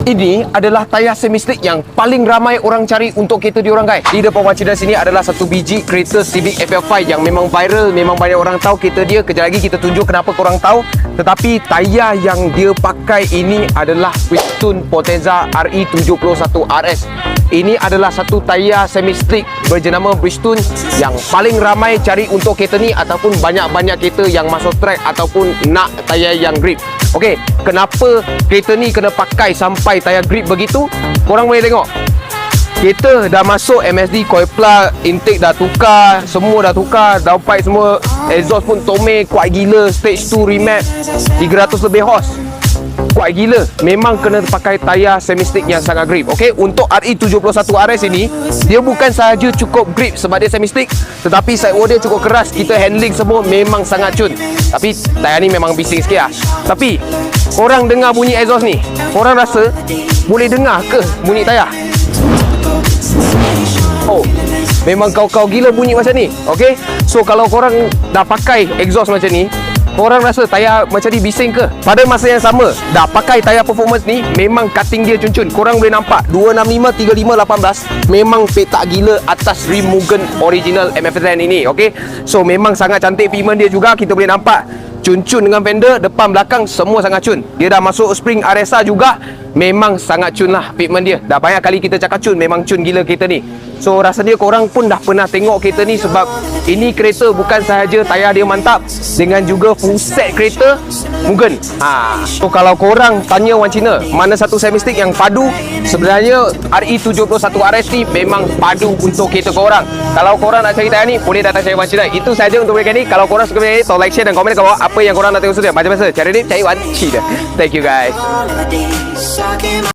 Ini adalah tayar semi-slick yang paling ramai orang cari untuk kereta diorang, guys. Di depan Wan Cina sini adalah satu biji kereta Civic FL5 yang memang viral, memang banyak orang tahu kereta dia. Kejap lagi kita tunjuk kenapa korang tahu. Tetapi tayar yang dia pakai ini adalah Bridgestone Potenza RE71 RS. Ini adalah satu tayar semi-slick berjenama Bridgestone yang paling ramai cari untuk kereta ni, ataupun banyak-banyak kereta yang masuk track ataupun nak tayar yang grip. Okey, kenapa kereta ni kena pakai sampai tayar grip begitu? Korang boleh tengok. Kereta dah masuk MSD, coil plug, intake dah tukar, semua dah tukar, downpipe semua, exhaust pun Tomei, kuat gila, stage 2 remap, 300 lebih horse. Kuat gila. Memang kena pakai tayar semi-slick yang sangat grip. Okey, untuk RE71 RS ini, dia bukan sahaja cukup grip sebab dia semi-slick, tetapi sidewall dia cukup keras. Kita handling semua memang sangat cun. Tapi tayar ni memang bising sikit lah. Tapi korang dengar bunyi exhaust ni, korang rasa boleh dengar ke bunyi tayar? Oh, memang kau-kau gila bunyi macam ni. Okey, so kalau korang dah pakai exhaust macam ni, korang rasa tayar macam ni bising ke? Pada masa yang sama, dah pakai tayar performance ni, memang cutting dia cun-cun. Korang boleh nampak 265, 35, 18 memang petak gila atas rim Mugen original MFZN ini. Okey, so memang sangat cantik pigment dia juga. Kita boleh nampak cun-cun dengan fender, depan belakang semua sangat cun. Dia dah masuk spring RSA juga, memang sangat cun lah pigment dia. Dah banyak kali kita cakap cun, memang cun gila kereta ni. So rasa dia korang pun dah pernah tengok kereta ni, sebab ini kereta bukan sahaja tayar dia mantap, dengan juga full set kereta Mugen. So kalau korang tanya Wan Cina mana satu semi-stick yang padu, sebenarnya RE71 RS ni memang padu untuk kereta korang. Kalau korang nak cari tayar ni, boleh datang cari Wan Cina. Itu saja untuk video ni. Kalau korang suka video ni, tolong like, share dan komen kat bawah apa yang korang nak tengok sudah. Macam biasa, cari ni cari Wan Cina. Thank you guys.